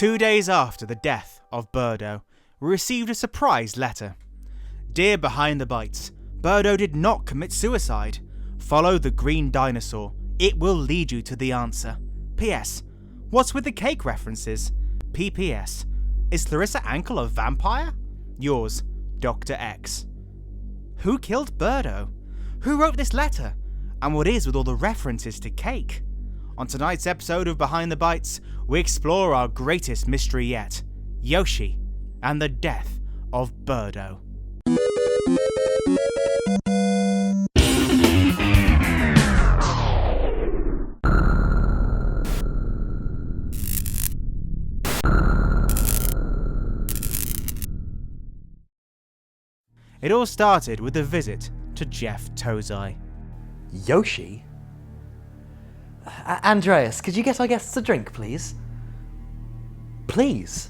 2 days after the death of Birdo, we received a surprise letter. Dear Behind the Bytes, Birdo did not commit suicide. Follow the green dinosaur. It will lead you to the answer. P.S. What's with the cake references? P.P.S. Is Clarissa Ankle a vampire? Yours, Dr. X. Who killed Birdo? Who wrote this letter? And what is with all the references to cake? On tonight's episode of Behind the Bytes, we explore our greatest mystery yet, Yoshi and the death of Birdo. It all started with a visit to Jeff Tozai. Yoshi? Andreas, could you get our guests a drink, please? Please?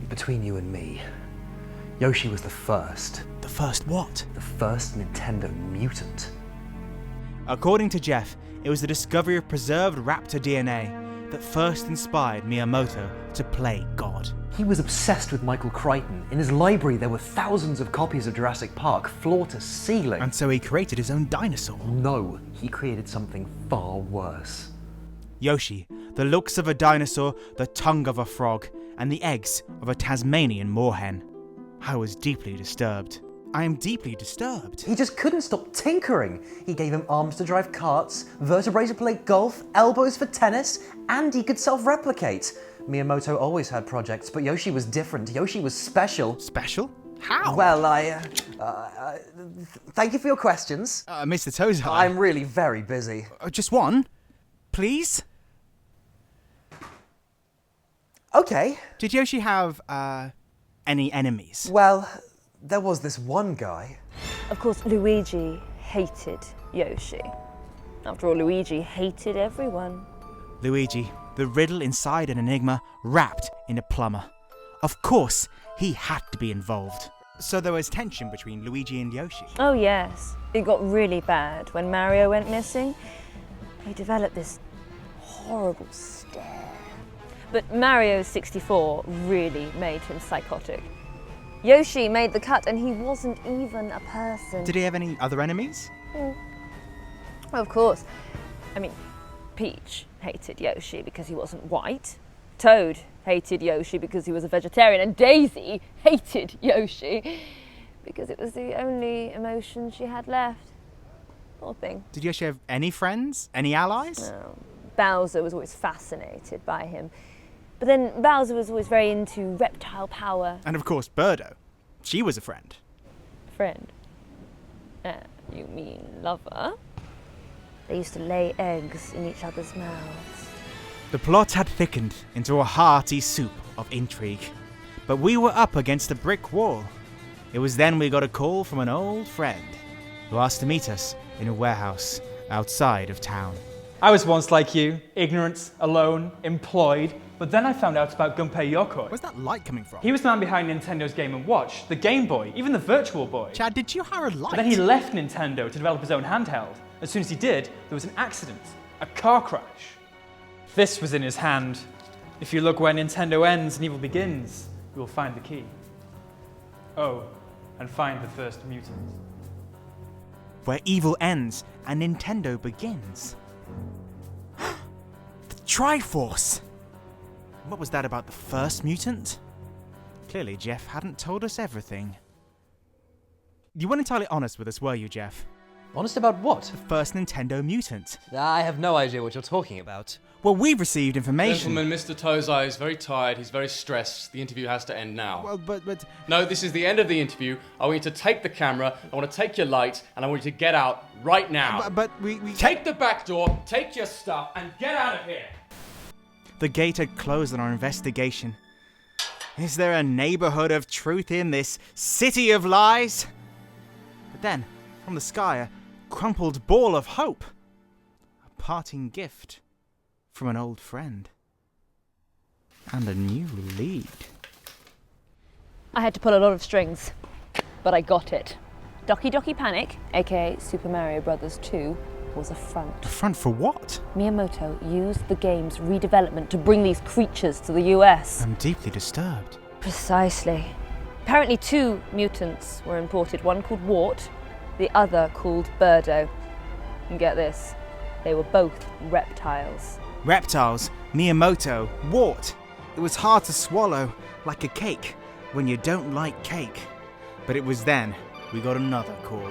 Between you and me, Yoshi was the first. The first what? The first Nintendo mutant. According to Jeff, it was the discovery of preserved raptor DNA that first inspired Miyamoto to play God. He was obsessed with Michael Crichton. In his library there were thousands of copies of Jurassic Park, floor to ceiling. And so he created his own dinosaur. No, he created something far worse. Yoshi, the looks of a dinosaur, the tongue of a frog, and the eggs of a Tasmanian moorhen. I was deeply disturbed. I am deeply disturbed. He just couldn't stop tinkering. He gave him arms to drive carts, vertebrae to play golf, elbows for tennis, and he could self-replicate. Miyamoto always had projects, but Yoshi was different. Yoshi was special. Special? How? Well, thank you for your questions. Mr. Tozai. I'm really very busy. Just one, please? Okay. Did Yoshi have, any enemies? Well, there was this one guy. Of course, Luigi hated Yoshi. After all, Luigi hated everyone. Luigi, the riddle inside an enigma wrapped in a plumber. Of course, he had to be involved. So there was tension between Luigi and Yoshi. Oh yes, it got really bad when Mario went missing. He developed this horrible stare. But Mario 64 really made him psychotic. Yoshi made the cut and he wasn't even a person. Did he have any other enemies? Of course. I mean, Peach hated Yoshi because he wasn't white. Toad hated Yoshi because he was a vegetarian. And Daisy hated Yoshi because it was the only emotion she had left. Poor thing. Did Yoshi have any friends? Any allies? No. Bowser was always fascinated by him. But then Bowser was always very into reptile power. And of course, Birdo. She was a friend. Friend? You mean lover? They used to lay eggs in each other's mouths. The plot had thickened into a hearty soup of intrigue. But we were up against a brick wall. It was then we got a call from an old friend who asked to meet us in a warehouse outside of town. I was once like you, ignorant, alone, employed, but then I found out about Gunpei Yokoi. Where's that light coming from? He was the man behind Nintendo's Game & Watch, the Game Boy, even the Virtual Boy. Chad, did you hire a light? But then he left Nintendo to develop his own handheld. As soon as he did, there was an accident, a car crash. This was in his hand. If you look where Nintendo ends and evil begins, you will find the key. Oh, and find the first mutant. Where evil ends and Nintendo begins. The Triforce! What was that about the first mutant? Clearly, Jeff hadn't told us everything. You weren't entirely honest with us, were you, Jeff? Honest about what? The first Nintendo mutant. I have no idea what you're talking about. Well, we've received information. Gentlemen, Mr. Tozai is very tired, he's very stressed. The interview has to end now. Well, but... No, this is the end of the interview. I want you to take the camera, I want to take your light, and I want you to get out right now. But we... Take the back door, take your stuff, and get out of here! The gate had closed on our investigation. Is there a neighborhood of truth in this city of lies? But then, from the sky, a crumpled ball of hope. A parting gift from an old friend. And a new lead. I had to pull a lot of strings, but I got it. Doki Doki Panic, aka Super Mario Bros. 2, was a front. A front for what? Miyamoto used the game's redevelopment to bring these creatures to the US. I'm deeply disturbed. Precisely. Apparently 2 mutants were imported, one called Wart, the other called Birdo. And get this, they were both reptiles. Reptiles, Miyamoto, Wart. It was hard to swallow, like a cake, when you don't like cake. But it was then we got another call.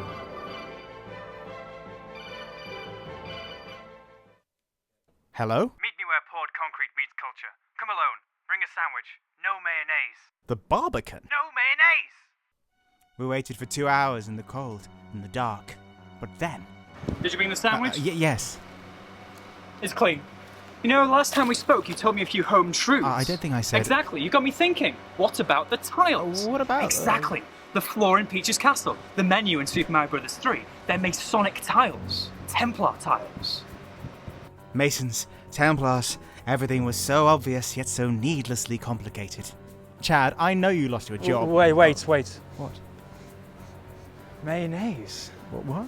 Hello? Meet me where poured concrete meets culture. Come alone. Bring a sandwich. No mayonnaise. The Barbican? No mayonnaise! We waited for 2 hours in the cold, in the dark. But then... Did you bring the sandwich? Yes. It's clean. You know, last time we spoke, you told me a few home truths. I don't think I said... Exactly. You got me thinking. What about the tiles? What about... Exactly. The floor in Peach's castle. The menu in Super Mario Bros. 3. They're Masonic tiles. Templar tiles. Masons, Templars, everything was so obvious yet so needlessly complicated. Chad, I know you lost your job. Wait. What? Mayonnaise. What?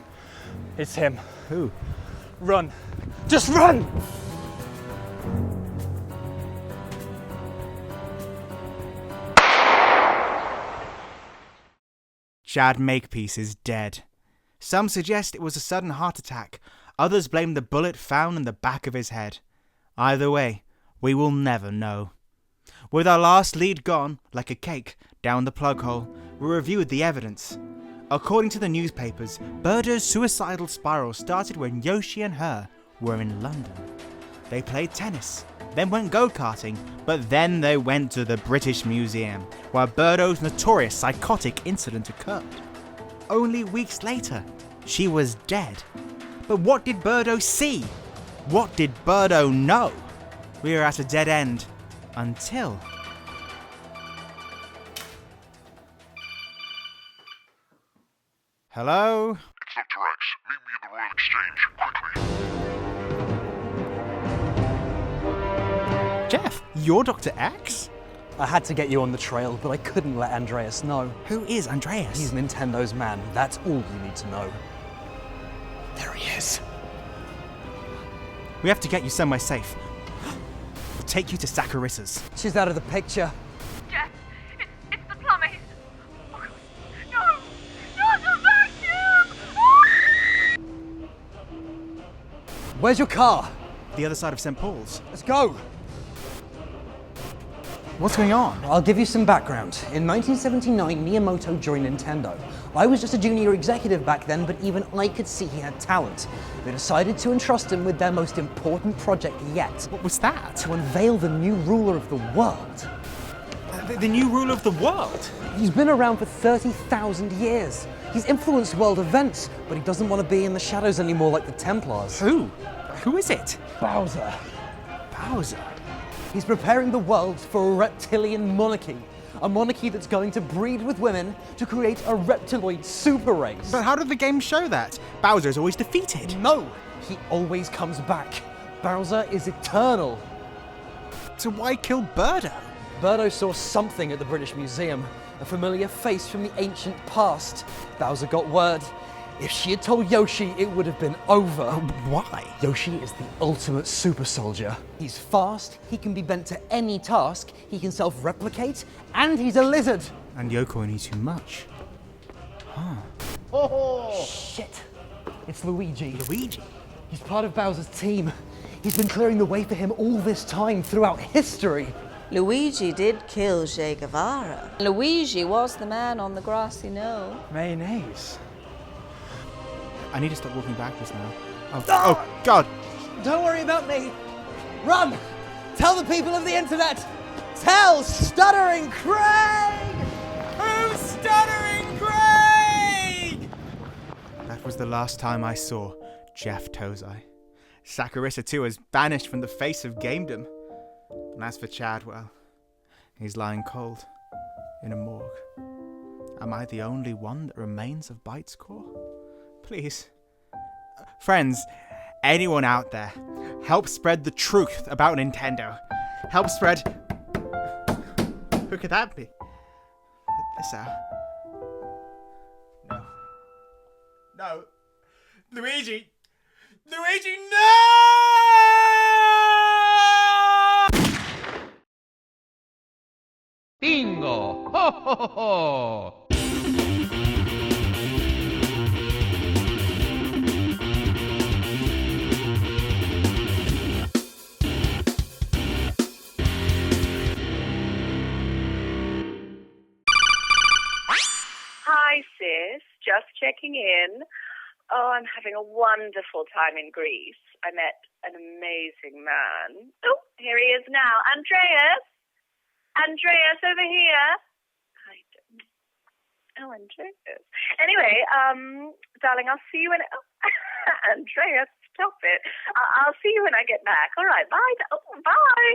It's him. Who? Run. Just run! Chad Makepeace is dead. Some suggest it was a sudden heart attack. Others blame the bullet found in the back of his head. Either way, we will never know. With our last lead gone, like a cake, down the plug hole, we reviewed the evidence. According to the newspapers, Birdo's suicidal spiral started when Yoshi and her were in London. They played tennis, then went go-karting, but then they went to the British Museum, where Birdo's notorious psychotic incident occurred. Only weeks later, she was dead. But what did Birdo see? What did Birdo know? We were at a dead end. Until... Hello? It's Dr. X. Meet me at the Royal Exchange, quickly. Jeff, you're Dr. X? I had to get you on the trail, but I couldn't let Andreas know. Who is Andreas? He's Nintendo's man. That's all you need to know. There he is. We have to get you somewhere safe. We'll take you to Sacharissa's. She's out of the picture. Jeff, it's the plumbing. Oh, God. No, not the vacuum! Where's your car? The other side of St. Paul's. Let's go. What's going on? I'll give you some background. In 1979, Miyamoto joined Nintendo. I was just a junior executive back then, but even I could see he had talent. They decided to entrust him with their most important project yet. What was that? To unveil the new ruler of the world. The new ruler of the world? He's been around for 30,000 years. He's influenced world events, but he doesn't want to be in the shadows anymore like the Templars. Who? Who is it? Bowser. Bowser. He's preparing the world for a reptilian monarchy. A monarchy that's going to breed with women to create a reptiloid super race. But how did the game show that? Bowser's always defeated. No, he always comes back. Bowser is eternal. So why kill Birdo? Birdo saw something at the British Museum, a familiar face from the ancient past. Bowser got word. If she had told Yoshi, it would have been over. Why? Yoshi is the ultimate super soldier. He's fast, he can be bent to any task, he can self-replicate, and he's a lizard. And Yoko knew too much. Shit. It's Luigi. Luigi? He's part of Bowser's team. He's been clearing the way for him all this time throughout history. Luigi did kill Che Guevara. Luigi was the man on the grassy knoll. Mayonnaise. I need to stop walking backwards now. Oh God! Don't worry about me. Run! Tell the people of the internet! Tell Stuttering Craig! Who's Stuttering Craig? That was the last time I saw Jeff Tozai. Saccharissa too has vanished from the face of gamedom. And as for Chad, well, he's lying cold in a morgue. Am I the only one that remains of Bytes Core? Please. Friends, anyone out there, help spread the truth about Nintendo. Help spread... Who could that be? At this hour? No. No. Luigi! Luigi, no! Bingo! Ho ho ho ho! Hi, sis. Just checking in. Oh, I'm having a wonderful time in Greece. I met an amazing man. Oh, here he is now. Andreas? Andreas, over here. I don't... Oh, Andreas. Anyway, darling, I'll see you when... Oh, Andreas, stop it. I'll see you when I get back. All right, bye. Oh, bye.